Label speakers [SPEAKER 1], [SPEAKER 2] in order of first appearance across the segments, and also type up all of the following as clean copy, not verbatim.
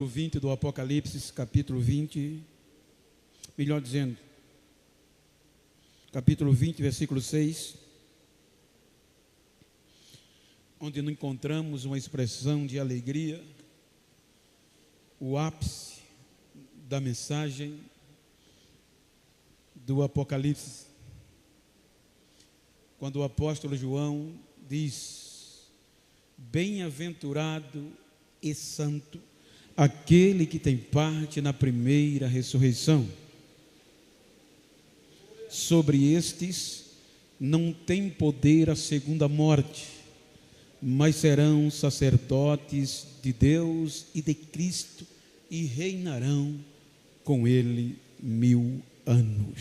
[SPEAKER 1] 20 do Apocalipse, capítulo 20, melhor dizendo, capítulo 20, versículo 6, onde não encontramos uma expressão de alegria, o ápice da mensagem do Apocalipse, quando o apóstolo João diz: bem-aventurado e santo aquele que tem parte na primeira ressurreição. Sobre estes não tem poder a segunda morte, mas serão sacerdotes de Deus e de Cristo e reinarão com ele 1000 anos.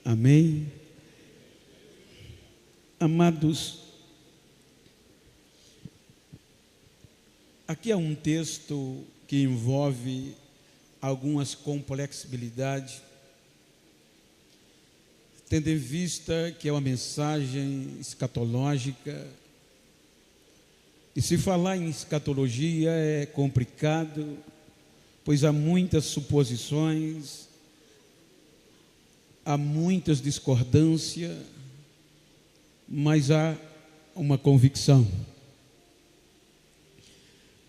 [SPEAKER 1] Amém? Amados, aqui é um texto que envolve algumas complexibilidades, tendo em vista que é uma mensagem escatológica. E se falar em escatologia é complicado, pois há muitas suposições, há muitas discordâncias, mas há uma convicção.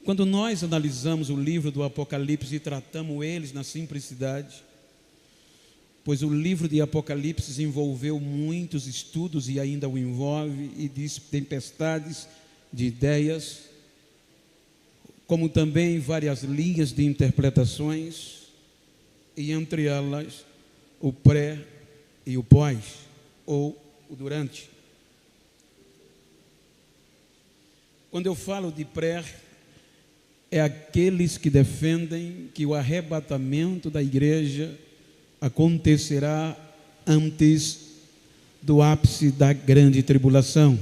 [SPEAKER 1] Quando nós analisamos o livro do Apocalipse e tratamos eles na simplicidade, pois o livro de Apocalipse envolveu muitos estudos e ainda o envolve, e diz tempestades de ideias, como também várias linhas de interpretações, e entre elas o pré e o pós, ou o durante. Quando eu falo de pré, é aqueles que defendem que o arrebatamento da igreja acontecerá antes do ápice da grande tribulação.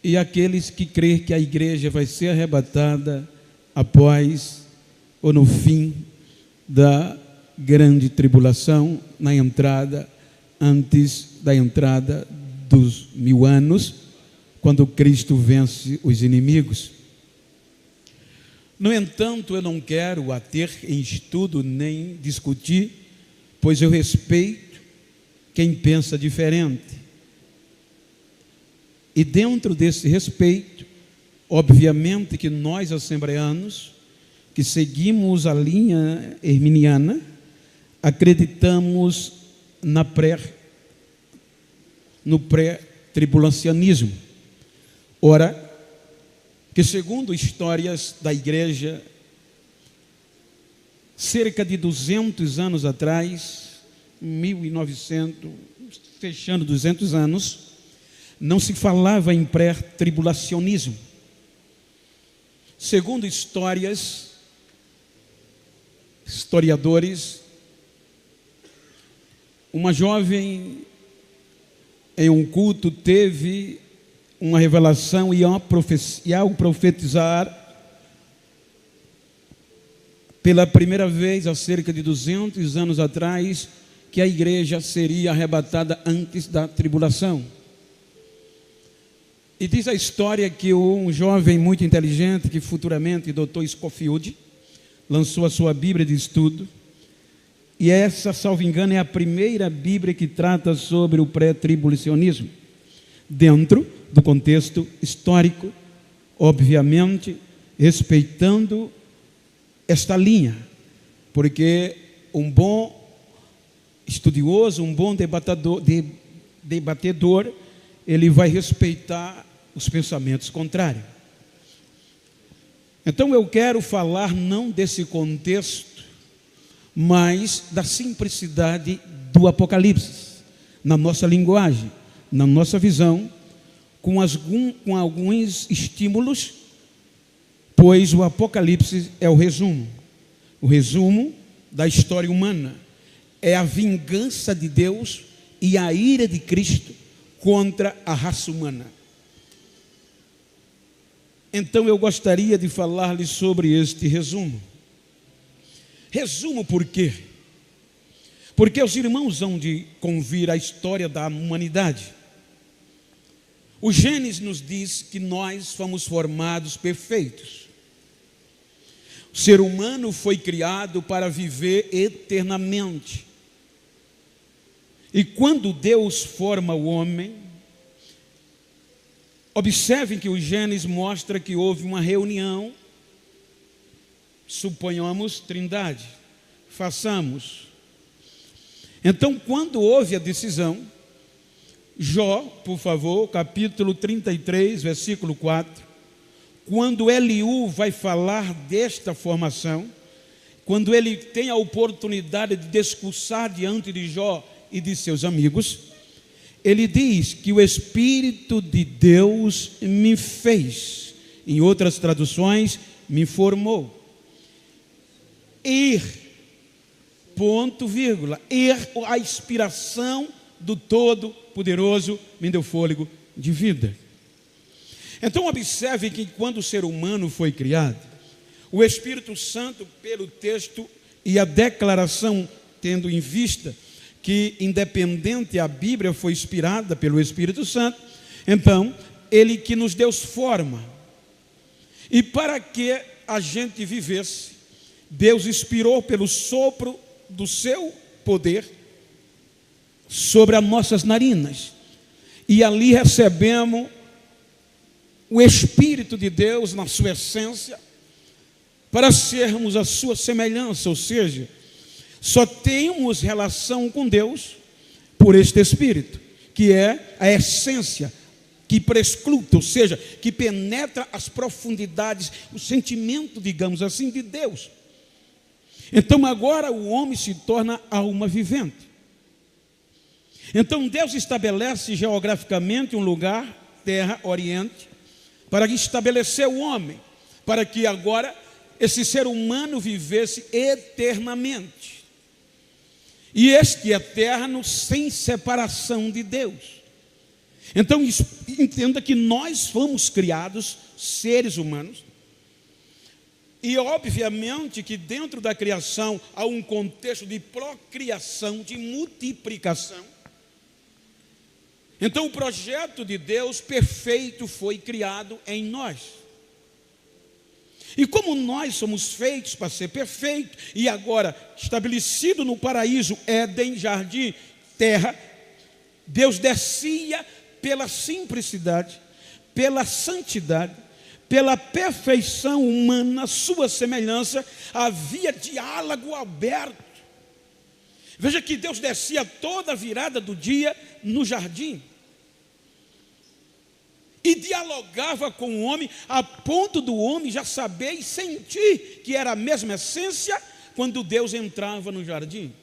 [SPEAKER 1] E aqueles que creem que a igreja vai ser arrebatada após ou no fim da grande tribulação, na entrada, antes da entrada dos 1000 anos, quando Cristo vence os inimigos. No entanto, eu não quero ater em estudo nem discutir, pois eu respeito quem pensa diferente. E dentro desse respeito, obviamente que nós, assembleanos, que seguimos a linha herminiana, acreditamos no pré-tribulacionismo. Ora, que segundo histórias da igreja, cerca de 200 anos atrás, 1900, fechando 200 anos, não se falava em pré-tribulacionismo. Segundo historiadores, uma jovem em um culto teve uma revelação e ao profetizar pela primeira vez, há cerca de 200 anos atrás, que a igreja seria arrebatada antes da tribulação. E diz a história que um jovem muito inteligente, que futuramente Dr. Scofield, lançou a sua Bíblia de estudo, e essa, salvo engano, é a primeira Bíblia que trata sobre o pré-tribulacionismo, dentro do contexto histórico, obviamente, respeitando esta linha, porque um bom estudioso, um bom debatedor, ele vai respeitar os pensamentos contrários. Então eu quero falar não desse contexto, mas da simplicidade do Apocalipse, na nossa linguagem, na nossa visão, com alguns estímulos, pois o Apocalipse é o resumo da história humana, é a vingança de Deus e a ira de Cristo contra a raça humana. Então eu gostaria de falar-lhes sobre este resumo. Resumo por quê? Porque os irmãos hão de convir a história da humanidade. O Gênesis nos diz que nós fomos formados perfeitos. ser humano foi criado para viver eternamente. E quando Deus forma o homem, observem que o Gênesis mostra que houve uma reunião, suponhamos trindade, façamos. Então, quando houve a decisão, Jó, por favor, capítulo 33, versículo 4, quando Eliú vai falar desta formação, quando ele tem a oportunidade de discursar diante de Jó e de seus amigos, ele diz que o Espírito de Deus me fez, em outras traduções, me formou. Ponto, vírgula, a inspiração do Todo-Poderoso me deu fôlego de vida. Então observe que quando o ser humano foi criado, o Espírito Santo, pelo texto e a declaração, tendo em vista que independente a Bíblia foi inspirada pelo Espírito Santo, então ele que nos deu forma. E para que a gente vivesse, Deus inspirou pelo sopro do seu poder sobre as nossas narinas. E ali recebemos o Espírito de Deus na sua essência, para sermos a sua semelhança, ou seja, só temos relação com Deus por este Espírito, que é a essência, que prescruta, ou seja, que penetra as profundidades, o sentimento, digamos assim, de Deus. Então agora o homem se torna alma vivente. Então Deus estabelece geograficamente um lugar, terra, oriente, para estabelecer o homem, para que agora esse ser humano vivesse eternamente. E este eterno sem separação de Deus. Então entenda que nós fomos criados, seres humanos, e obviamente que dentro da criação há um contexto de procriação, de multiplicação. Então o projeto de Deus perfeito foi criado em nós. E como nós somos feitos para ser perfeitos, e agora estabelecido no paraíso, Éden, jardim, terra, Deus descia pela simplicidade, pela santidade, pela perfeição humana, sua semelhança, havia diálogo aberto. Veja que Deus descia toda a virada do dia no jardim e dialogava com o homem, a ponto do homem já saber e sentir que era a mesma essência quando Deus entrava no jardim.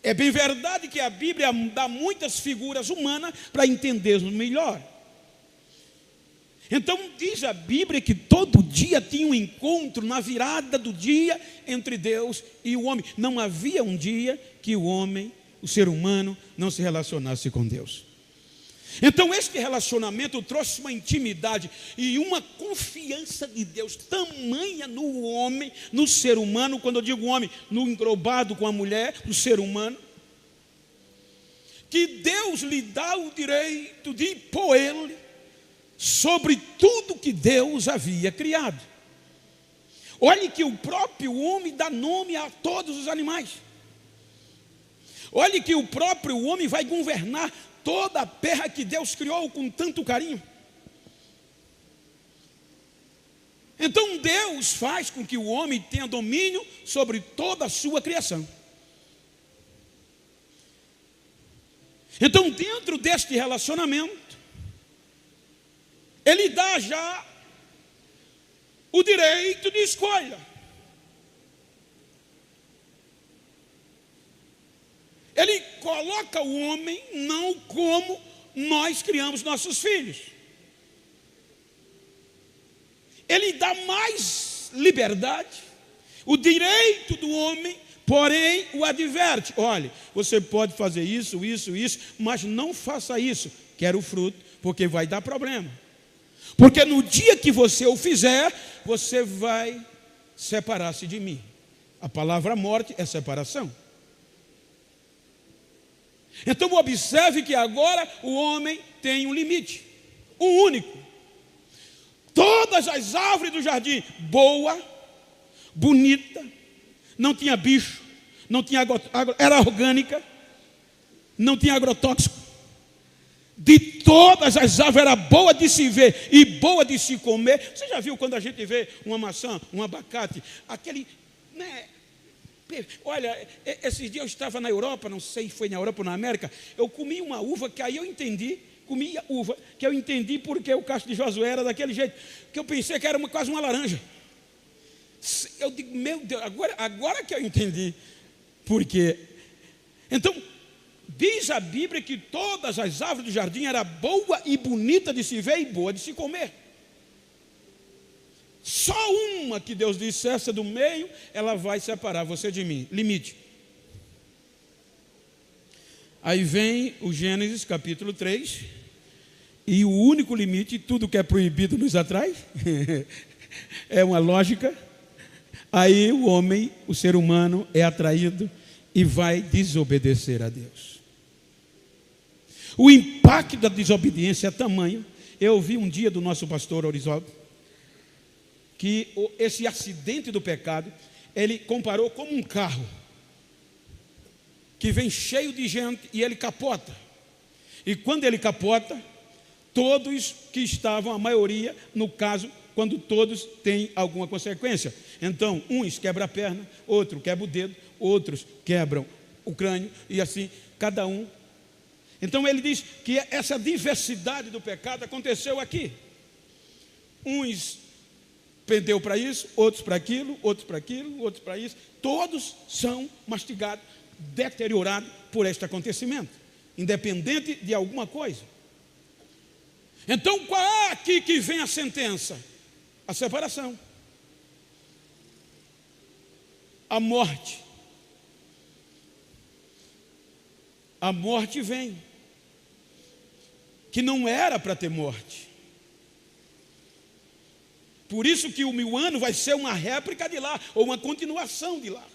[SPEAKER 1] É bem verdade que a Bíblia dá muitas figuras humanas para entendermos melhor. Então diz a Bíblia que todo dia tinha um encontro na virada do dia entre Deus e o homem. Não havia um dia que o homem, o ser humano, não se relacionasse com Deus. Então este relacionamento trouxe uma intimidade e uma confiança de Deus tamanha no homem, no ser humano. Quando eu digo homem, no englobado com a mulher, no ser humano, que Deus lhe dá o direito de impor ele sobre tudo que Deus havia criado. Olhe que o próprio homem dá nome a todos os animais. Olhe que o próprio homem vai governar toda a terra que Deus criou com tanto carinho. Então Deus faz com que o homem tenha domínio sobre toda a sua criação. Então dentro deste relacionamento, Ele dá já o direito de escolha. Ele coloca o homem não como nós criamos nossos filhos. Ele dá mais liberdade, o direito do homem, porém o adverte. Olha, você pode fazer isso, mas não faça isso. Quero o fruto, porque vai dar problema. Porque no dia que você o fizer, você vai separar-se de mim. A palavra morte é separação. Então observe que agora o homem tem um limite, um único. Todas as árvores do jardim, boa, bonita, não tinha bicho, não tinha era orgânica, não tinha agrotóxico. De todas as árvores era boa de se ver e boa de se comer. Você já viu quando a gente vê uma maçã, um abacate, aquele, né? Olha, esses dias eu estava na Europa, não sei se foi na Europa ou na América, eu comi uma uva que aí eu entendi, porque o cacho de Josué era daquele jeito, que eu pensei que era quase uma laranja. Eu digo, meu Deus, agora que eu entendi por quê. Então, diz a Bíblia que todas as árvores do jardim eram boa e bonita de se ver e boa de se comer. Só uma que Deus disse, essa do meio, ela vai separar você de mim. Limite. Aí vem o Gênesis capítulo 3, e o único limite, tudo que é proibido nos atrai, é uma lógica. Aí o homem, o ser humano, é atraído e vai desobedecer a Deus. O impacto da desobediência é tamanho. Eu ouvi um dia do nosso pastor Orivaldo, que esse acidente do pecado, ele comparou como um carro, que vem cheio de gente e ele capota. E quando ele capota, todos que estavam, a maioria, no caso, quando todos têm alguma consequência. Então, uns quebram a perna, outro quebra o dedo, outros quebram o crânio, e assim, cada um. Então ele diz que essa diversidade do pecado aconteceu aqui. Uns pendeu para isso, outros para aquilo, outros para aquilo, outros para isso. Todos são mastigados, deteriorados por este acontecimento, independente de alguma coisa. Então qual é aqui que vem a sentença? A separação, a morte. A morte vem, que não era para ter morte. Por isso que o 1000 anos vai ser uma réplica de lá, ou uma continuação de lá.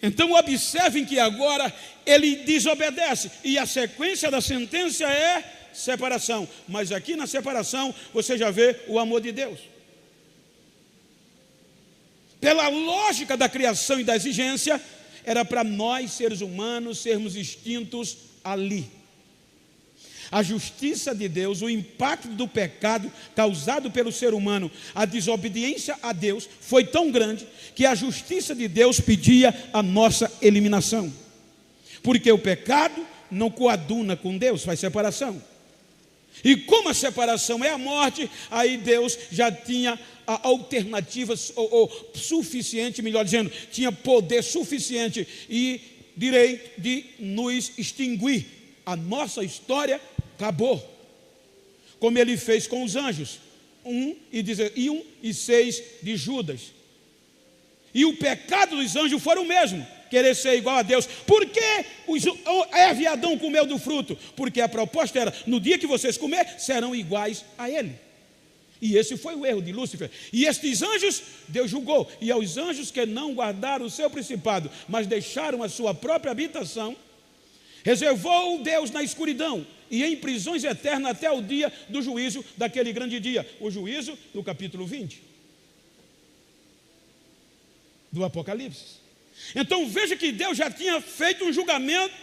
[SPEAKER 1] Então observem que agora ele desobedece, e a sequência da sentença é separação. Mas aqui na separação você já vê o amor de Deus. Pela lógica da criação e da exigência, era para nós, seres humanos, sermos extintos ali. A justiça de Deus, o impacto do pecado causado pelo ser humano, a desobediência a Deus, foi tão grande que a justiça de Deus pedia a nossa eliminação. Porque o pecado não coaduna com Deus, faz separação. E como a separação é a morte, aí Deus já tinha alternativas ou suficiente, melhor dizendo, tinha poder suficiente e direito de nos extinguir. A nossa história acabou, como ele fez com os anjos, 1 e 6 de Judas. E o pecado dos anjos foi o mesmo, querer ser igual a Deus. Por que Eva e Adão comeu do fruto? Porque a proposta era, no dia que vocês comerem, serão iguais a ele. E esse foi o erro de Lúcifer. E estes anjos, Deus julgou. E aos anjos que não guardaram o seu principado, mas deixaram a sua própria habitação, reservou Deus na escuridão e em prisões eternas até o dia do juízo daquele grande dia. O juízo do capítulo 20 do Apocalipse. Então veja que Deus já tinha feito um julgamento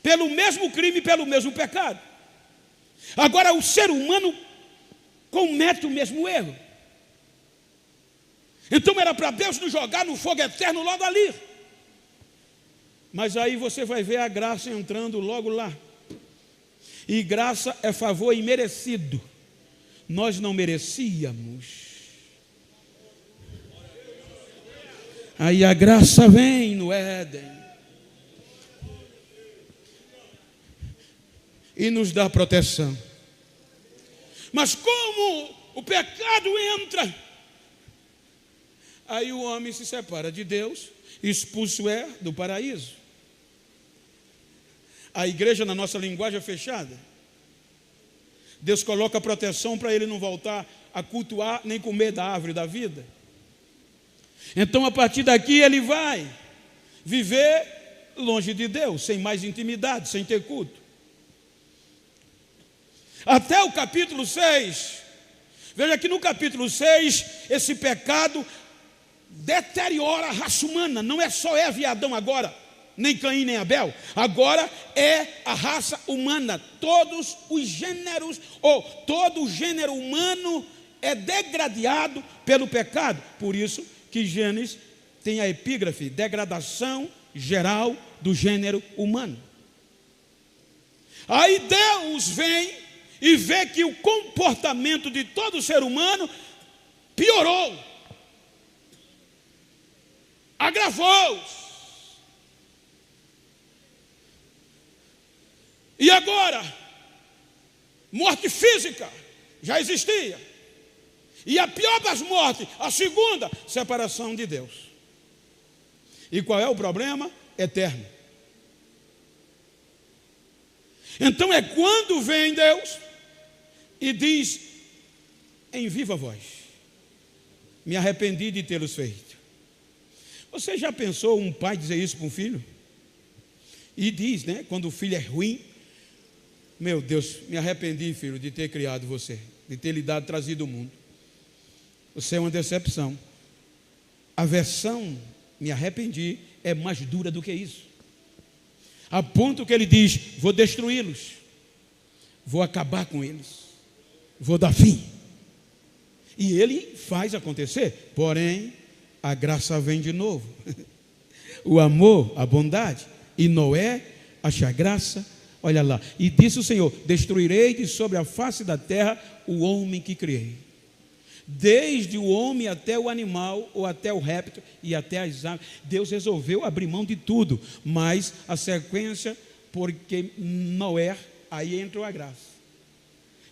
[SPEAKER 1] pelo mesmo crime, pelo mesmo pecado. Agora o ser humano comete o mesmo erro. Então era para Deus nos jogar no fogo eterno logo ali. Mas aí você vai ver a graça entrando logo lá. E graça é favor imerecido. Nós não merecíamos. Aí a graça vem no Éden e nos dá proteção. Mas como o pecado entra, aí o homem se separa de Deus, expulso é do paraíso. A igreja, na nossa linguagem, é fechada. Deus coloca proteção para ele não voltar a cultuar nem comer da árvore da vida. Então a partir daqui ele vai viver longe de Deus, sem mais intimidade, sem ter culto. Até o capítulo 6, Veja que no capítulo 6, esse pecado deteriora a raça humana. Não é só Eva e Adão agora, nem Caim nem Abel. Agora é a raça humana. Todos os gêneros, ou todo o gênero humano é degradado pelo pecado. Por isso que Gênesis tem a epígrafe: degradação geral do gênero humano. Aí Deus vem e vê que o comportamento de todo ser humano piorou, agravou-se. E agora, morte física já existia. E a pior das mortes, a segunda, separação de Deus. E qual é o problema? Eterno. Então é quando vem Deus e diz em viva voz: me arrependi de tê-los feito. Você já pensou um pai dizer isso para um filho? E diz, né, quando o filho é ruim: meu Deus, me arrependi, filho, de ter criado você, de ter lhe dado, trazido o mundo. Você é uma decepção. A versão me arrependi é mais dura do que isso. A ponto que ele diz: vou destruí-los, vou acabar com eles, vou dar fim. E ele faz acontecer. Porém, a graça vem de novo. O amor, a bondade. E Noé acha graça. Olha lá, e disse o Senhor: destruirei de sobre a face da terra o homem que criei, desde o homem até o animal, ou até o réptil e até as aves. Deus resolveu abrir mão de tudo, mas a sequência, porque Noé, aí entrou a graça.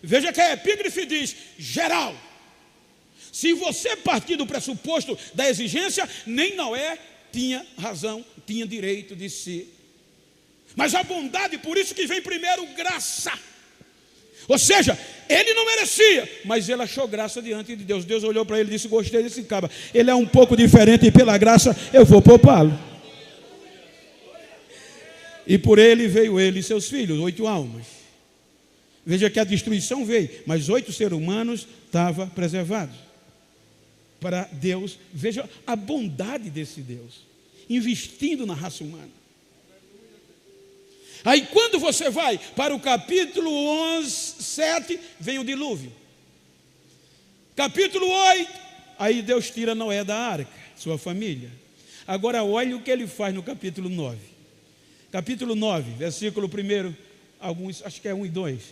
[SPEAKER 1] Veja que a epígrafe diz geral. Se você partir do pressuposto da exigência, nem Noé tinha razão, tinha direito de ser. Mas a bondade, por isso que vem primeiro graça. Ou seja, ele não merecia, mas ele achou graça diante de Deus. Deus olhou para ele e disse: gostei desse cabra, ele é um pouco diferente e pela graça eu vou poupá-lo. E por ele veio ele e seus filhos, 8 almas. Veja que a destruição veio, mas 8 seres humanos estavam preservados. Para Deus, veja a bondade desse Deus, investindo na raça humana. Aí quando você vai para o capítulo 11, 7, vem o dilúvio. Capítulo 8, aí Deus tira Noé da arca, sua família. Agora olha o que ele faz no capítulo 9. Capítulo 9, versículo 1, alguns, acho que é 1 e 2.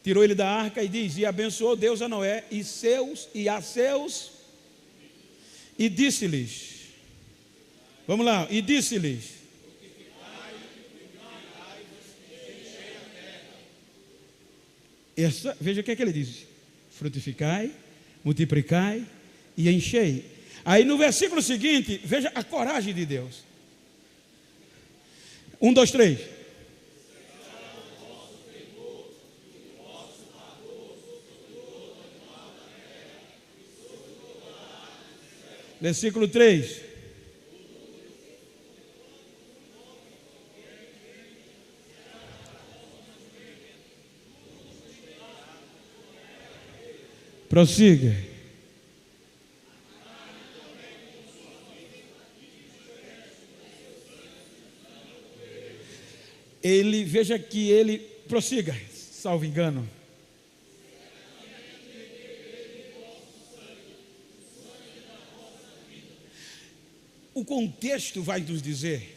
[SPEAKER 1] Tirou ele da arca e diz: e abençoou Deus a Noé e a seus, e disse-lhes, vamos lá, e disse-lhes: veja o que é que ele diz: frutificai, multiplicai e enchei. Aí no versículo seguinte, veja a coragem de Deus. 1, 2, 3. Versículo 3. Prossiga. Ele, veja que ele, prossiga, salvo engano. O contexto vai nos dizer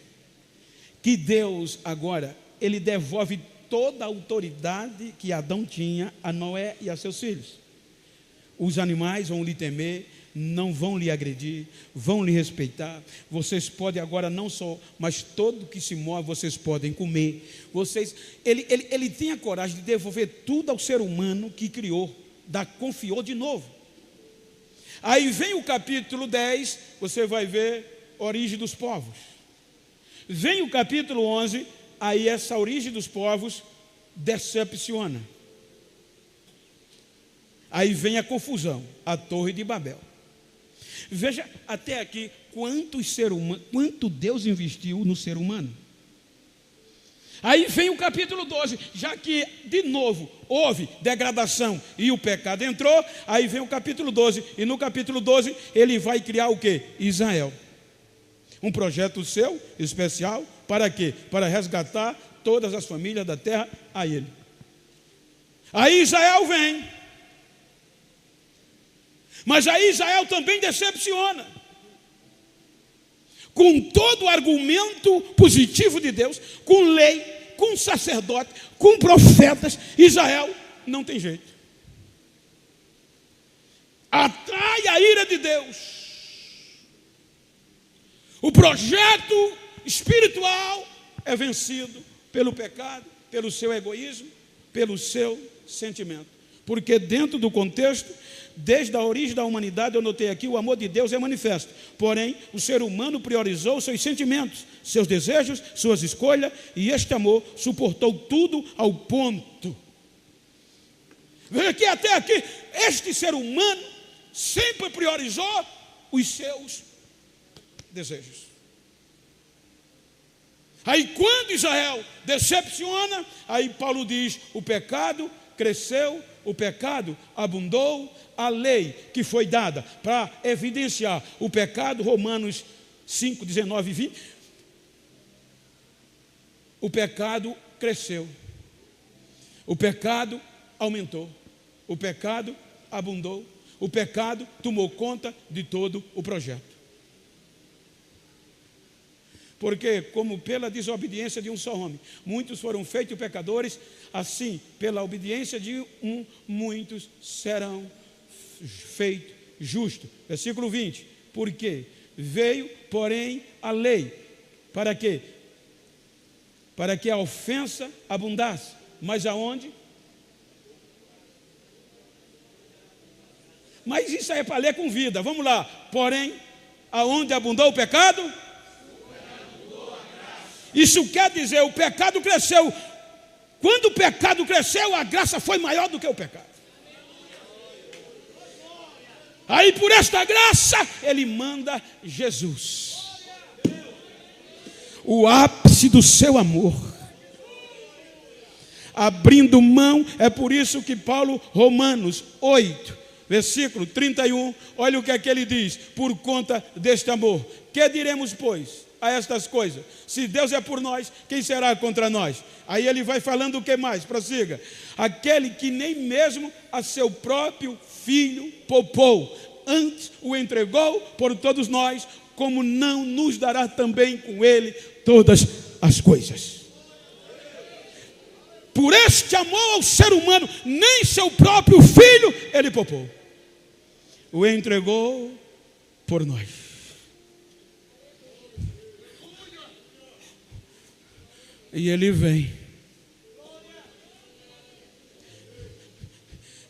[SPEAKER 1] que Deus agora, ele devolve toda a autoridade que Adão tinha a Noé e a seus filhos. Os animais vão lhe temer, não vão lhe agredir, vão lhe respeitar. Vocês podem agora não só, mas todo que se move vocês podem comer. Ele tem a coragem de devolver tudo ao ser humano que criou, confiou de novo. Aí vem o capítulo 10, você vai ver origem dos povos. Vem o capítulo 11, aí essa origem dos povos decepciona. Aí vem a confusão, a Torre de Babel. Veja até aqui quanto Deus investiu no ser humano. Aí vem o capítulo 12, já que de novo houve degradação e o pecado entrou, aí vem o capítulo 12, e no capítulo 12 ele vai criar o quê? Israel. Um projeto seu, especial, para quê? Para resgatar todas as famílias da terra a ele. Aí Israel vem, mas aí Israel também decepciona. Com todo o argumento positivo de Deus, com lei, com sacerdote, com profetas, Israel não tem jeito. Atrai a ira de Deus. O projeto espiritual é vencido pelo pecado, pelo seu egoísmo, pelo seu sentimento. Porque dentro do contexto, desde a origem da humanidade, eu notei aqui, o amor de Deus é manifesto. Porém, o ser humano priorizou seus sentimentos, seus desejos, suas escolhas, e este amor suportou tudo ao ponto. Veja que até aqui, este ser humano sempre priorizou os seus desejos. Aí quando Israel decepciona, aí Paulo diz, o pecado cresceu, o pecado abundou, a lei que foi dada para evidenciar o pecado, Romanos 5, 19 e 20, o pecado cresceu, o pecado aumentou, o pecado abundou, o pecado tomou conta de todo o projeto. Porque, como pela desobediência de um só homem, muitos foram feitos pecadores, assim, pela obediência de um, muitos serão feitos justos. Versículo 20. Porque veio, porém, a lei. Para quê? Para que a ofensa abundasse. Mas aonde? Mas isso aí é para ler com vida. Vamos lá. Porém, aonde abundou o pecado? Isso quer dizer, o pecado cresceu. Quando o pecado cresceu, a graça foi maior do que o pecado. Aí por esta graça, ele manda Jesus. O ápice do seu amor. Abrindo mão, é por isso que Paulo, Romanos 8, versículo 31, olha o que é que ele diz. Por conta deste amor, que diremos, pois, a estas coisas? Se Deus é por nós, quem será contra nós? Aí ele vai falando o que mais? Prossiga. Aquele que nem mesmo a seu próprio filho poupou, antes o entregou por todos nós, como não nos dará também com ele todas as coisas? Por este amor ao ser humano, nem seu próprio filho ele poupou, o entregou por nós. E ele vem.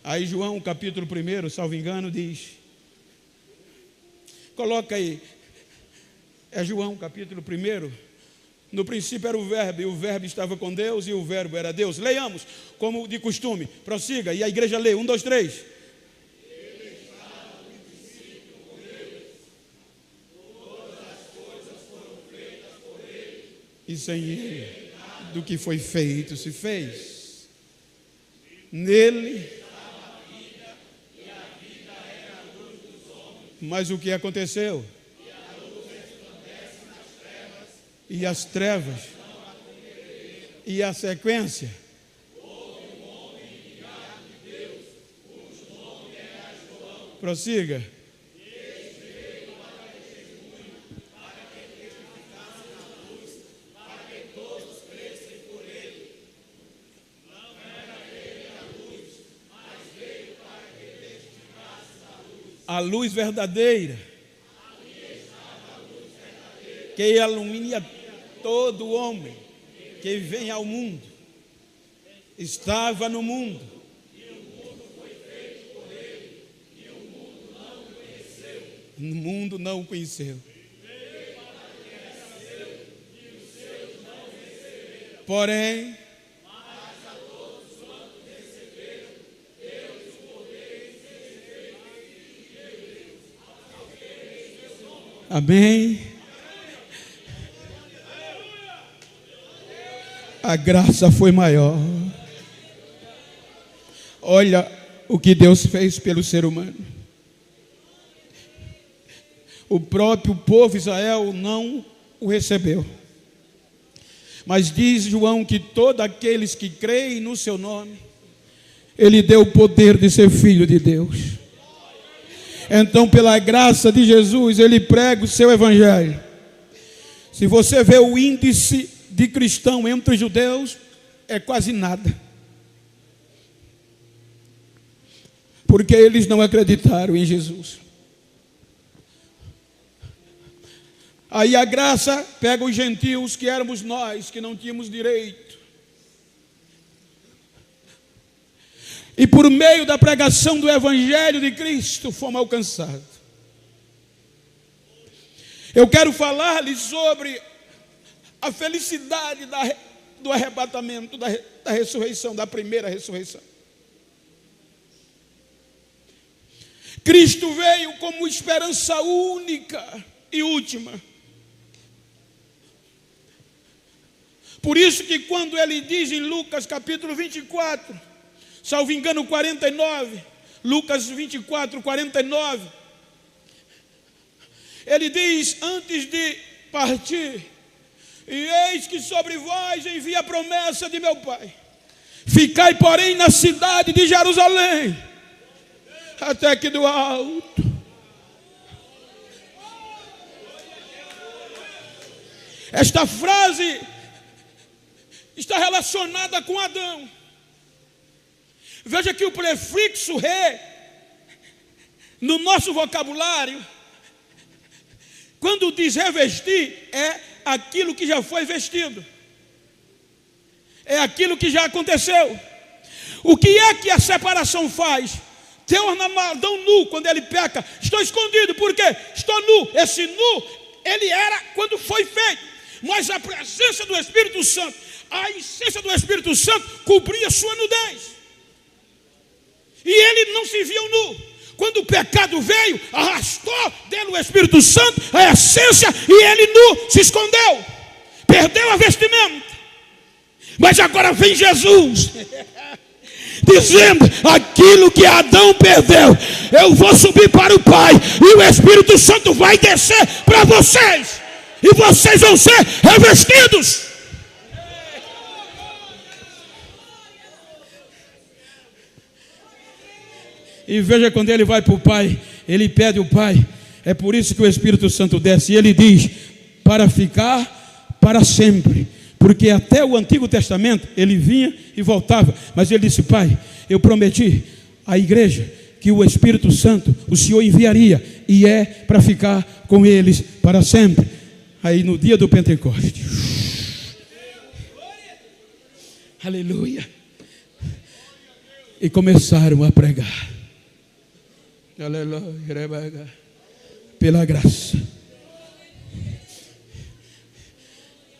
[SPEAKER 1] Aí João, capítulo 1, salvo engano, diz. Coloca aí. É João, capítulo 1. No princípio era o verbo, e o verbo estava com Deus, e o verbo era Deus. Leiamos, como de costume. Prossiga, e a igreja lê. 1, 2, 3. Ele estava no princípio com Deus. Todas as coisas foram feitas por ele. E sem ele, do que foi feito se fez. Nele estava a vida, e a vida era a luz dos homens. Mas o que aconteceu? E a luz resplandece nas trevas, e as trevas não a compreenderam. E a sequência? Houve um homem enviado de Deus, cujo nome era João. Prossiga. A luz verdadeira, que ilumina todo homem que vem ao mundo, estava no mundo, e o mundo foi feito por ele, e o mundo não o conheceu. O mundo não o conheceu. Porém, amém. a graça foi maior. Olha o que Deus fez pelo ser humano. O próprio povo Israel não o recebeu. Mas diz João que todos aqueles que creem no seu nome, Ele deu o poder de ser filho de Deus. Então, pela graça de Jesus, Ele prega o seu evangelho. Se você vê o índice de cristão entre os judeus, é quase nada. Porque eles não acreditaram em Jesus. Aí a graça pega os gentios, que éramos nós, que não tínhamos direito. E por meio da pregação do Evangelho de Cristo, fomos alcançados. Eu quero falar-lhes sobre a felicidade do arrebatamento, da ressurreição, da primeira ressurreição. Cristo veio como esperança única e última. Por isso que quando ele diz em Lucas capítulo 24, salvo engano 49, Lucas 24, 49, ele diz, antes de partir, e eis que sobre vós envia a promessa de meu Pai, ficai porém na cidade de Jerusalém, até que do alto esta frase está relacionada com Adão. Veja que o prefixo re, no nosso vocabulário, quando diz revestir, é aquilo que já foi vestido, é aquilo que já aconteceu. O que é que a separação faz? Torna Adão nu quando ele peca. Estou escondido, por quê? Estou nu. Esse nu, ele era quando foi feito, mas a presença do Espírito Santo, a essência do Espírito Santo cobria sua nudez, e ele não se viu nu. Quando o pecado veio, arrastou dele o Espírito Santo, a essência, e ele nu se escondeu, perdeu a vestimenta. Mas agora vem Jesus dizendo, aquilo que Adão perdeu, eu vou subir para o Pai, e o Espírito Santo vai descer para vocês, e vocês vão ser revestidos. E veja, quando ele vai para o Pai, ele pede o Pai. É por isso que o Espírito Santo desce. E ele diz, para ficar para sempre. Porque até o Antigo Testamento, ele vinha e voltava. Mas ele disse, Pai, eu prometi à igreja que o Espírito Santo, o Senhor enviaria. E é para ficar com eles para sempre. Aí no dia do Pentecostes. Aleluia. E começaram a pregar. Aleluia, pela graça.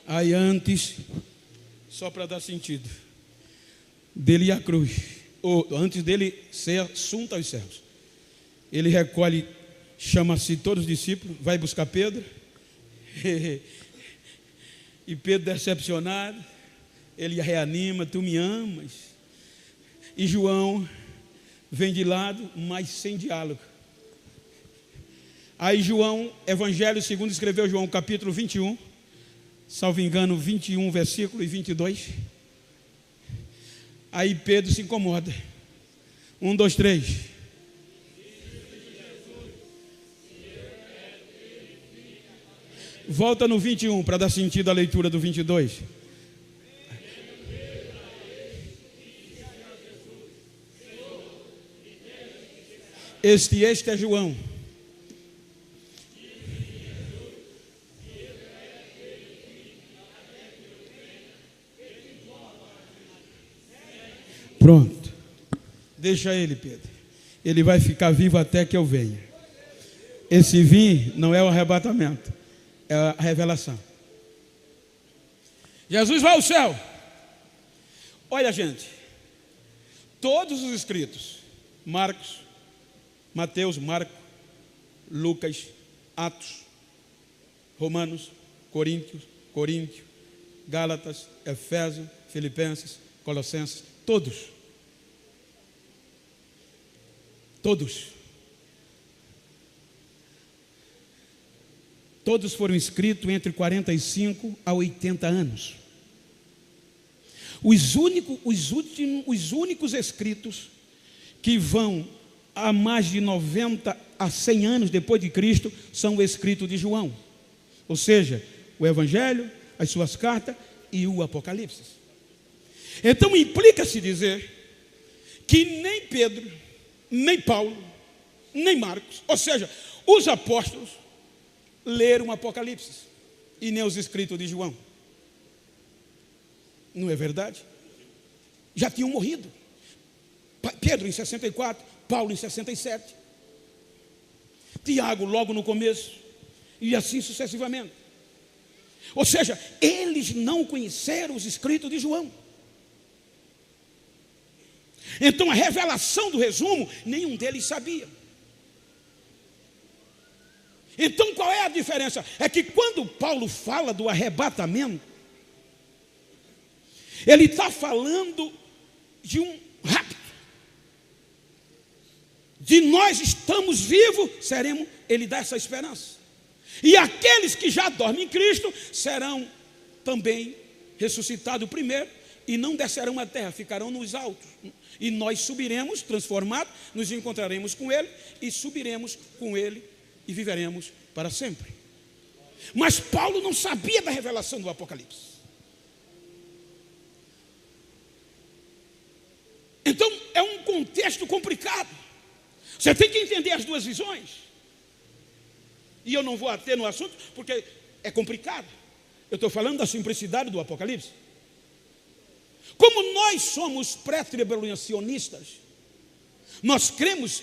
[SPEAKER 1] Aí antes, só para dar sentido, dele ir à cruz, ou antes dele ser assunto aos céus, ele recolhe, chama-se todos os discípulos, vai buscar Pedro, e Pedro decepcionado, ele reanima, tu me amas, e João vem de lado, mas sem diálogo. Aí João, Evangelho segundo escreveu João, capítulo 21, salvo engano, 21, versículo e 22. Aí Pedro se incomoda. 1, 2, 3. Volta no 21 para dar sentido à leitura do 22. Este é João. Pronto. Deixa ele, Pedro. Ele vai ficar vivo até que eu venha. Esse vir não é o arrebatamento, é a revelação. Jesus vai ao céu. Olha, gente, todos os escritos, Marcos, Mateus, Marcos, Lucas, Atos, Romanos, Coríntios, Gálatas, Efésios, Filipenses, Colossenses, todos. Todos. Todos foram escritos entre 45 a 80 anos. Os únicos escritos que vão a mais de 90 a 100 anos depois de Cristo são o escrito de João. Ou seja, o Evangelho, as suas cartas e o Apocalipse. Então implica-se dizer que nem Pedro, nem Paulo, nem Marcos, ou seja, os apóstolos leram o Apocalipse e nem os escritos de João. Não é verdade? Já tinham morrido. Pedro em 64, Paulo em 67, Tiago logo no começo, e assim sucessivamente. Ou seja, eles não conheceram os escritos de João. Então a revelação do resumo, nenhum deles sabia. Então qual é a diferença? É que quando Paulo fala do arrebatamento, ele está falando de um rapto. De nós estamos vivos, seremos, ele dá essa esperança. E aqueles que já dormem em Cristo serão também ressuscitados primeiro e não descerão à terra, ficarão nos altos. E nós subiremos, transformados, nos encontraremos com Ele e subiremos com Ele e viveremos para sempre. Mas Paulo não sabia da revelação do Apocalipse. Então é um contexto complicado. Você tem que entender as duas visões. E eu não vou ater no assunto porque é complicado. Eu estou falando da simplicidade do Apocalipse. Como nós somos pré-tribulacionistas, nós cremos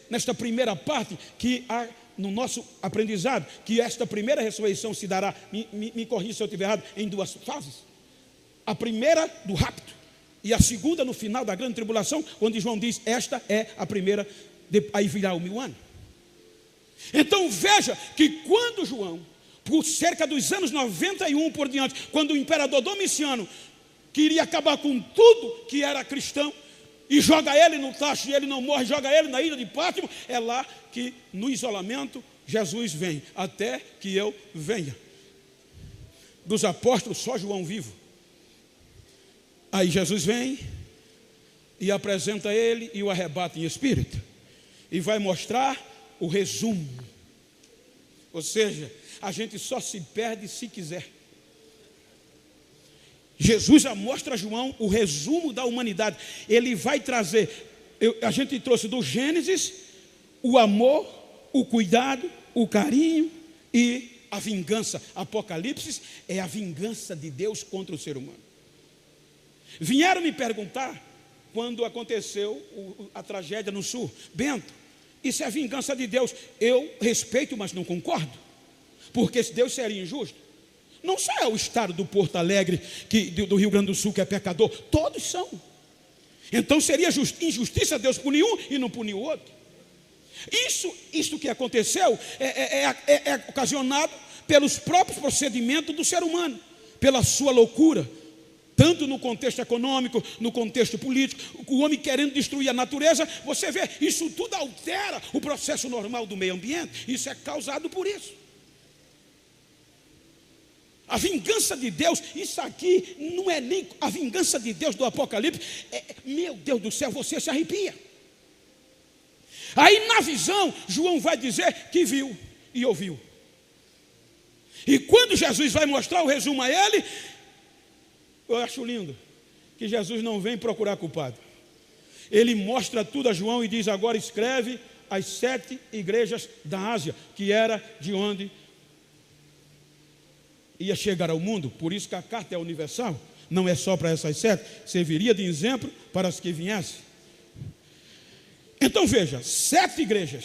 [SPEAKER 1] nesta primeira parte que há no nosso aprendizado, que esta primeira ressurreição se dará, me corrija se eu estiver errado, em duas fases. A primeira do rapto e a segunda no final da grande tribulação, onde João diz, esta é a primeira, aí virá o 1000 anos. Então veja que quando João, por cerca dos anos 91 por diante, quando o imperador Domiciano queria acabar com tudo que era cristão, e joga ele no tacho e ele não morre, joga ele na ilha de Pátimo, é lá que no isolamento Jesus vem, até que eu venha. Dos apóstolos só João vivo. Aí Jesus vem e apresenta ele e o arrebata em espírito, e vai mostrar o resumo. Ou seja, a gente só se perde se quiser. Jesus já mostra a João o resumo da humanidade. Ele vai trazer, a gente trouxe do Gênesis, o amor, o cuidado, o carinho e a vingança. Apocalipse é a vingança de Deus contra o ser humano. Vieram me perguntar, quando aconteceu a tragédia no sul, Bento, isso é a vingança de Deus. Eu respeito, mas não concordo, porque Deus seria injusto. Não só é o estado do Porto Alegre, do Rio Grande do Sul, que é pecador, todos são. Então seria injustiça Deus punir um e não punir o outro. Isso que aconteceu é ocasionado pelos próprios procedimentos do ser humano, pela sua loucura, tanto no contexto econômico, no contexto político, o homem querendo destruir a natureza. Você vê, isso tudo altera o processo normal do meio ambiente. Isso é causado por isso. A vingança de Deus, isso aqui não é nem a vingança de Deus do Apocalipse. Meu Deus do céu, você se arrepia. Aí na visão, João vai dizer que viu e ouviu. E quando Jesus vai mostrar o resumo a ele, eu acho lindo que Jesus não vem procurar culpado. Ele mostra tudo a João e diz, agora escreve as 7 igrejas da Ásia, que era de onde ia chegar ao mundo. Por isso que a carta é universal, não é só para essas 7, serviria de exemplo para as que viessem. Então veja, 7 igrejas,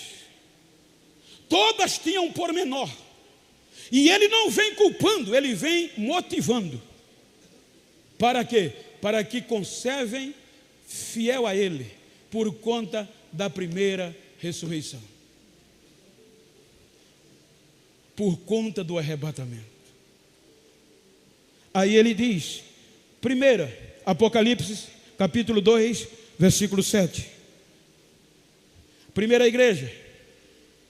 [SPEAKER 1] todas tinham um pormenor, e ele não vem culpando, ele vem motivando. Para quê? Para que conservem fiel a ele, por conta da primeira ressurreição, por conta do arrebatamento. Aí ele diz, Primeira, Apocalipse, capítulo 2, versículo 7. Primeira igreja,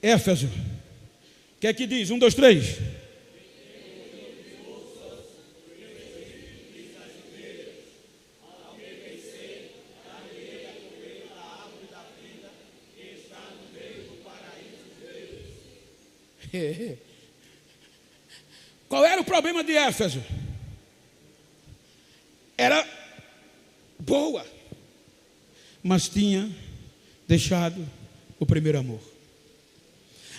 [SPEAKER 1] Éfeso. O que é que diz? 1, 2, 3. Qual era o problema de Éfeso? Era boa, mas tinha deixado o primeiro amor.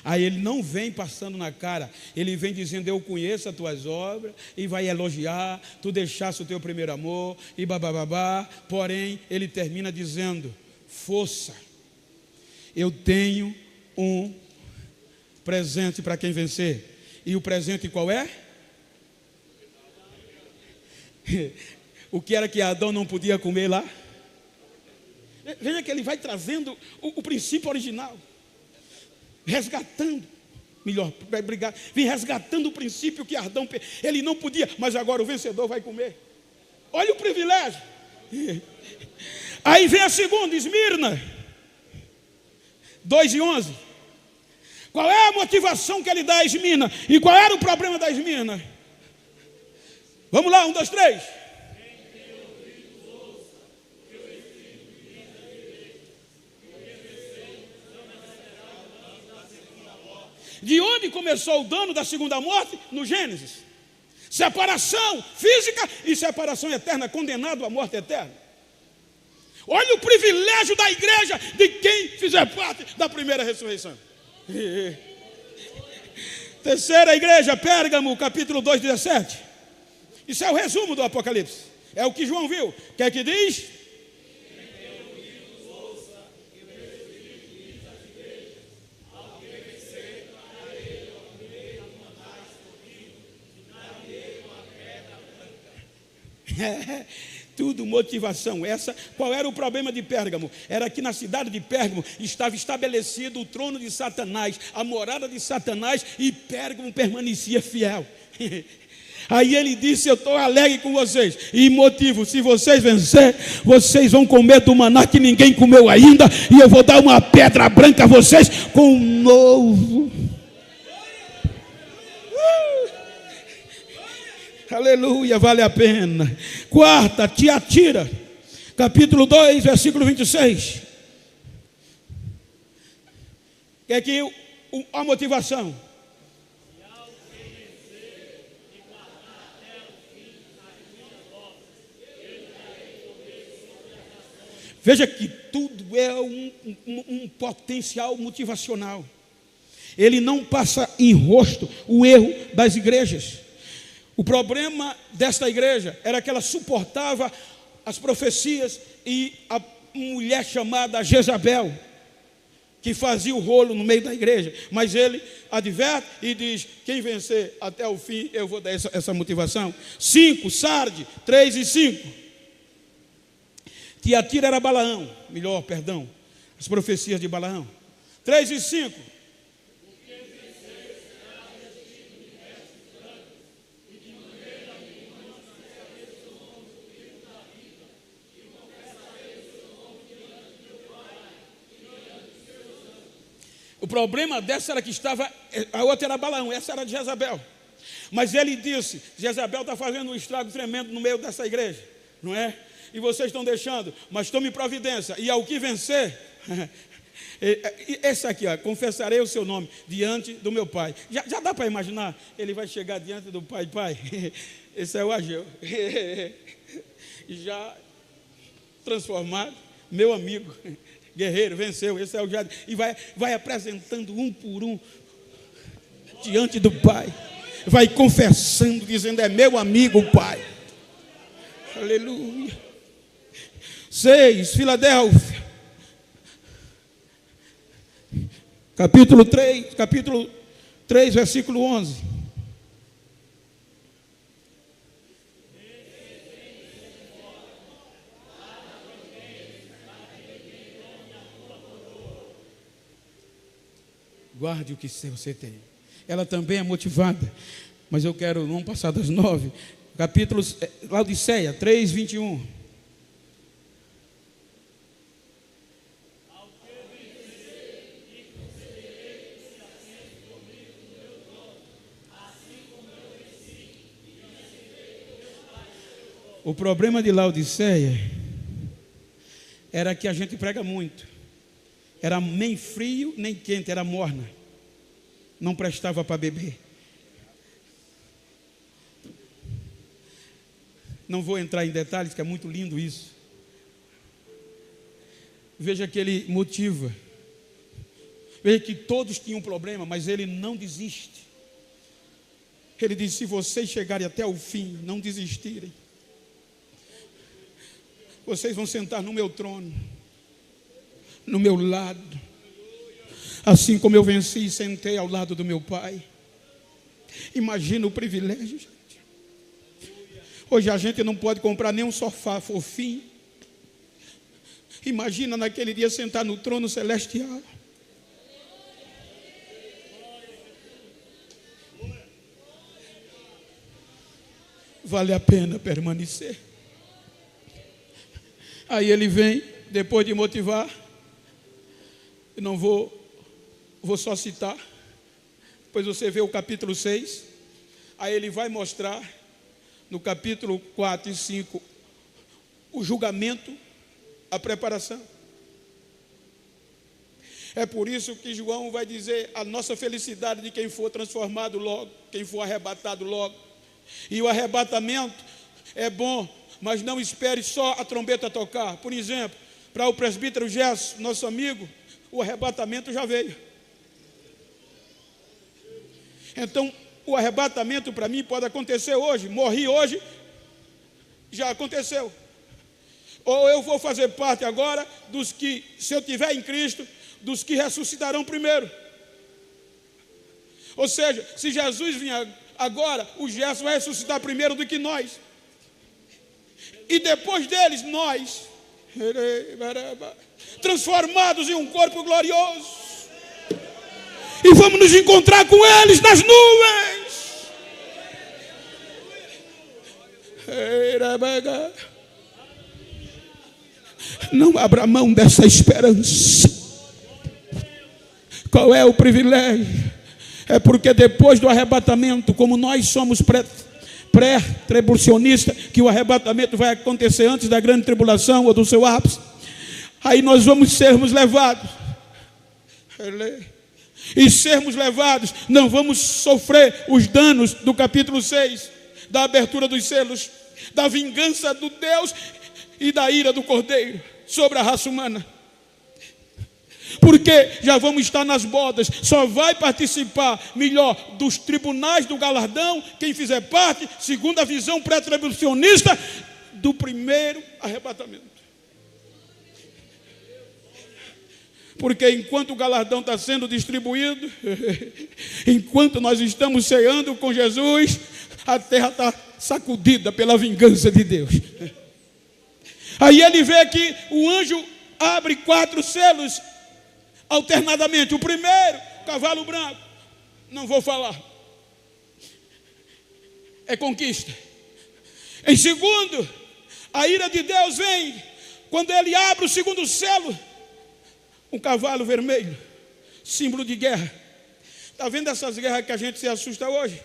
[SPEAKER 1] Aí ele não vem passando na cara, ele vem dizendo: eu conheço as tuas obras, e vai elogiar, tu deixaste o teu primeiro amor, e babababá. Porém, ele termina dizendo: força, eu tenho um presente para quem vencer. E o presente qual é? O que era que Adão não podia comer lá? Veja que ele vai trazendo o princípio original, resgatando, melhor, vai brigar, vem resgatando o princípio que Adão, ele não podia, mas agora o vencedor vai comer. Olha o privilégio. Aí vem a segunda, Esmirna, 2:11. Qual é a motivação que ele dá a Esmirna? E qual era o problema da Esmirna? Vamos lá, 1, 2, 3. De onde começou o dano da segunda morte? No Gênesis. Separação física e separação eterna, condenado à morte eterna. Olha o privilégio da igreja, de quem fizer parte da primeira ressurreição. Terceira igreja, Pérgamo, capítulo 2, 17. Isso é o resumo do Apocalipse. É o que João viu. O que é que diz? Tudo motivação. Essa, qual era o problema de Pérgamo? Era que na cidade de Pérgamo estava estabelecido o trono de Satanás, a morada de Satanás, e Pérgamo permanecia fiel. Aí ele disse: eu estou alegre com vocês, e motivo: se vocês vencerem, vocês vão comer do maná que ninguém comeu ainda, e eu vou dar uma pedra branca a vocês com um novo. Aleluia, vale a pena. Quarta, Tiatira, capítulo 2, versículo 26. Que é que a motivação? Veja que tudo é um potencial motivacional. Ele não passa em rosto o erro das igrejas. O problema desta igreja era que ela suportava as profecias e a mulher chamada Jezabel, que fazia o rolo no meio da igreja. Mas ele adverte e diz: quem vencer até o fim, eu vou dar essa motivação. 5, Sarde, 3 e 5. Tiatira era Balaão, as profecias de Balaão. 3 e 5. O problema dessa era que estava, a outra era Balaão, essa era de Jezabel. Mas ele disse: Jezabel está fazendo um estrago tremendo no meio dessa igreja, não é? E vocês estão deixando, mas tome providência, e ao que vencer, esse aqui, ó, confessarei o seu nome diante do meu pai. Já dá para imaginar? Ele vai chegar diante do pai: pai, esse é o Ageu, já transformado, meu amigo, guerreiro, venceu, esse é o Jade. E vai apresentando um por um diante do pai, vai confessando, dizendo: é meu amigo, pai. Aleluia. 6, Filadélfia, capítulo 3, versículo 11. Guarde o que você tem. Ela também é motivada, mas eu quero não passar das 9. Capítulo Laodiceia 3:21. O problema de Laodiceia era que a gente prega muito. Era nem frio, nem quente, era morna. Não prestava para beber. Não vou entrar em detalhes, que é muito lindo isso. Veja que ele motiva. Veja que todos tinham problema, mas ele não desiste. Ele diz: se vocês chegarem até o fim, não desistirem, vocês vão sentar no meu trono, no meu lado, assim como eu venci e sentei ao lado do meu Pai. Imagina o privilégio, gente. Hoje a gente não pode comprar nem um sofá fofinho. Imagina naquele dia sentar no trono celestial. Vale a pena permanecer. Aí ele vem, depois de motivar, eu não vou só citar, depois você vê o capítulo 6, aí ele vai mostrar, no capítulo 4 e 5, o julgamento, a preparação. É por isso que João vai dizer a nossa felicidade de quem for transformado logo, quem for arrebatado logo. E o arrebatamento é bom, mas não espere só a trombeta tocar. Por exemplo, para o presbítero Gerson, nosso amigo, o arrebatamento já veio. Então, o arrebatamento para mim pode acontecer hoje. Morri hoje, já aconteceu. Ou eu vou fazer parte agora dos que, se eu estiver em Cristo, dos que ressuscitarão primeiro. Ou seja, se Jesus vier agora, o Gerson vai ressuscitar primeiro do que nós. E depois deles, nós, transformados em um corpo glorioso, e vamos nos encontrar com eles nas nuvens. Não abra mão dessa esperança. Qual é o privilégio? É porque depois do arrebatamento, como nós somos pré-tribulacionista, que o arrebatamento vai acontecer antes da grande tribulação ou do seu ápice, aí nós vamos sermos levados, e sermos levados, não vamos sofrer os danos do capítulo 6, da abertura dos selos, da vingança do Deus e da ira do Cordeiro sobre a raça humana, porque já vamos estar nas bodas. Só vai participar melhor dos tribunais do galardão quem fizer parte, segundo a visão pré-tribulacionista, do primeiro arrebatamento. Porque enquanto o galardão está sendo distribuído, enquanto nós estamos ceando com Jesus, a terra está sacudida pela vingança de Deus. Aí ele vê que o anjo abre 4 selos alternadamente. O primeiro, cavalo branco, não vou falar, é conquista. Em segundo, a ira de Deus vem quando ele abre o segundo selo, um cavalo vermelho, símbolo de guerra. Está vendo essas guerras que a gente se assusta hoje?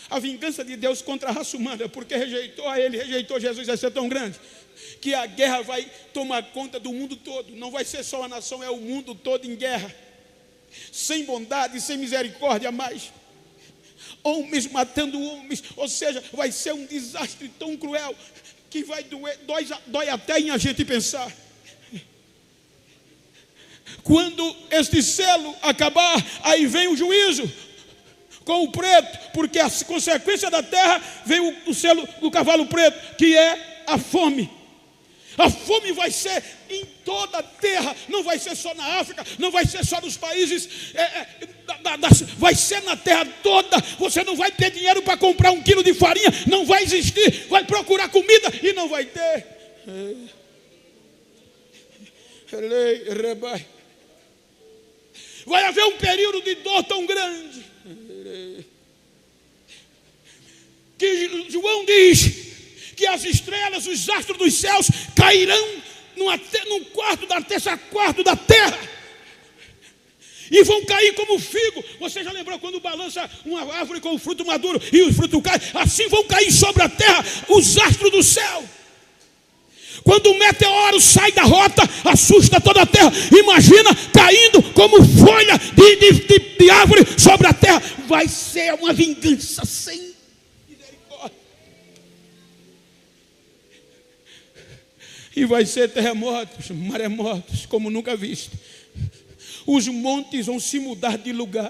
[SPEAKER 1] A vingança de Deus contra a raça humana, porque rejeitou a ele, rejeitou Jesus, vai ser tão grande que a guerra vai tomar conta do mundo todo. Não vai ser só a nação, é o mundo todo em guerra, sem bondade, sem misericórdia mais, homens matando homens. Ou seja, vai ser um desastre tão cruel que vai doer, dói até em a gente pensar. Quando este selo acabar, aí vem o juízo com o preto, porque a consequência da terra vem o selo do cavalo preto, que é a fome. A fome vai ser em toda a terra, não vai ser só na África, não vai ser só nos países, vai ser na terra toda. Você não vai ter dinheiro para comprar 1 quilo de farinha, não vai existir, vai procurar comida e não vai ter. Vai haver um período de dor tão grande. que João diz que as estrelas, os astros dos céus cairão num quarto da terra. E vão cair como figo. Você já lembrou quando balança uma árvore com o fruto maduro e o fruto cai? Assim vão cair sobre a terra os astros do céu. Quando o meteoro sai da rota, assusta toda a terra. Imagina caindo como folha de árvore sobre a terra. Vai ser uma vingança sem misericórdia. E vai ser terremotos, maremotos, como nunca visto. Os montes vão se mudar de lugar.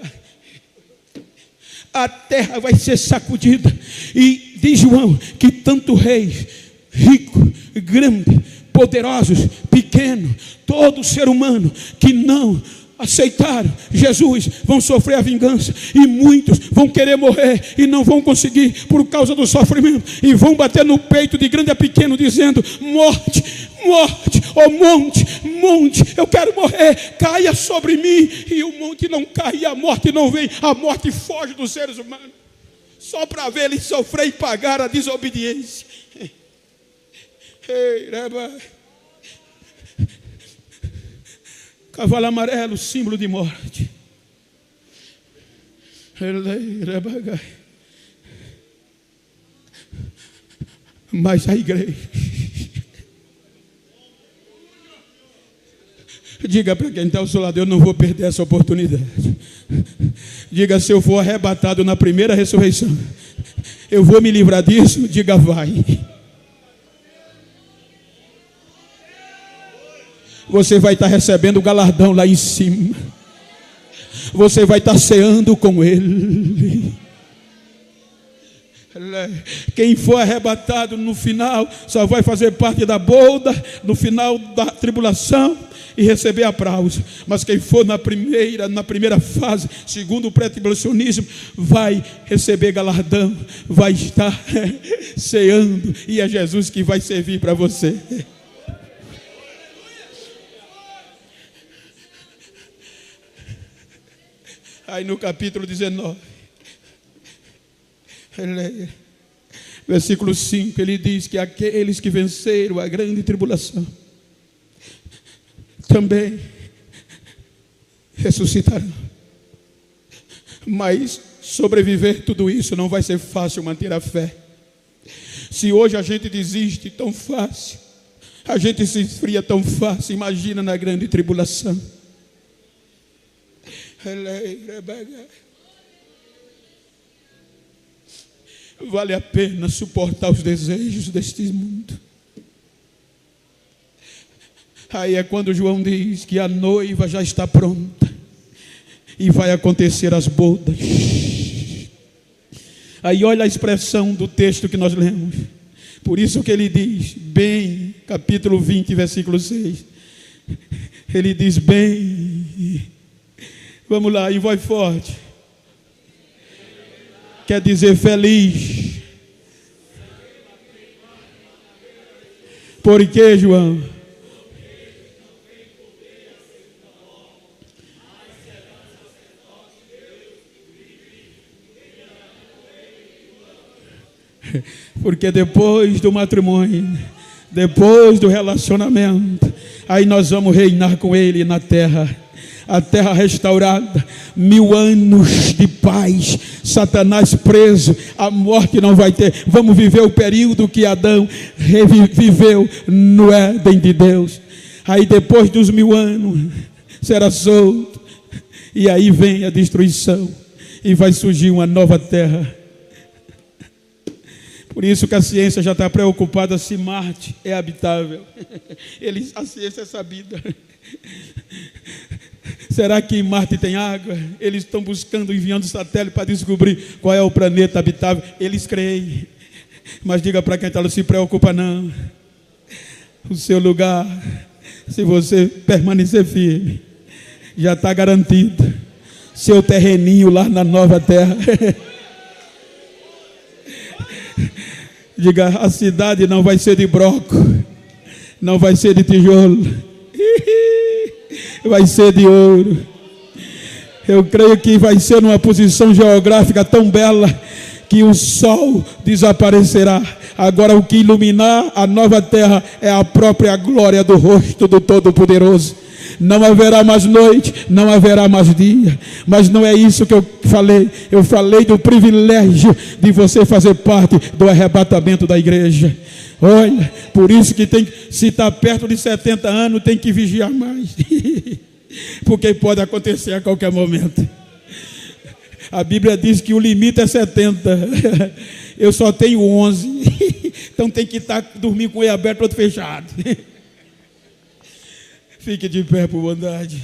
[SPEAKER 1] A terra vai ser sacudida. E diz João que tanto reis, rico, grande, poderosos, pequeno, todo ser humano que não aceitaram Jesus vão sofrer a vingança. E muitos vão querer morrer e não vão conseguir por causa do sofrimento. E vão bater no peito de grande a pequeno dizendo: morte, morte, ó monte, monte, eu quero morrer, caia sobre mim. E o monte não cai, e a morte não vem. A morte foge dos seres humanos, só para ver eles sofrer e pagar a desobediência. Ei, cavalo amarelo, símbolo de morte. Mas a igreja, diga para quem está ao seu lado: eu não vou perder essa oportunidade. Diga: se eu for arrebatado na primeira ressurreição, eu vou me livrar disso. Diga: vai. Você vai estar recebendo o galardão lá em cima. Você vai estar ceando com Ele. Quem for arrebatado no final só vai fazer parte da boda, no final da tribulação, e receber aplauso. Mas quem for na primeira fase, segundo o pré-tribulacionismo, vai receber galardão, vai estar ceando, e é Jesus que vai servir para você. Aí no capítulo 19, versículo 5, ele diz que aqueles que venceram a grande tribulação também ressuscitarão. Mas sobreviver tudo isso não vai ser fácil, manter a fé. Se hoje a gente desiste tão fácil, a gente se esfria tão fácil, imagina na grande tribulação. Vale a pena suportar os desejos deste mundo. Aí é quando João diz que a noiva já está pronta e vai acontecer as bodas. Aí olha a expressão do texto que nós lemos. Por isso que ele diz, bem, capítulo 20, versículo 6. Ele diz, bem. Vamos lá, em voz forte. Quer dizer feliz. Por que, João? Porque depois do matrimônio, depois do relacionamento, aí nós vamos reinar com Ele na terra. A terra restaurada, 1000 anos de paz, Satanás preso, a morte não vai ter. Vamos viver o período que Adão viveu no Éden de Deus. Aí depois dos 1000 anos, será solto. E aí vem a destruição. E vai surgir uma nova terra. Por isso que a ciência já está preocupada se Marte é habitável. A ciência é sabida. Será que em Marte tem água? Eles estão buscando, enviando satélite para descobrir qual é o planeta habitável. Eles creem. Mas diga para quem está, não se preocupa não. O seu lugar, se você permanecer firme, já está garantido. Seu terreninho lá na nova terra. Diga, a cidade não vai ser de broco, não vai ser de tijolo. Vai ser de ouro. Eu creio que vai ser numa posição geográfica tão bela que o sol desaparecerá. Agora o que iluminar a nova terra é a própria glória do rosto do Todo-Poderoso. Não haverá mais noite, não haverá mais dia. Mas não é isso que eu falei. Eu falei do privilégio de você fazer parte do arrebatamento da igreja. Olha, por isso que se está perto de 70 anos, tem que vigiar mais. Porque pode acontecer a qualquer momento. A Bíblia diz que o limite é 70. Eu só tenho 11. Então tem que dormir com o olho aberto, outro fechado. Fique de pé por bondade.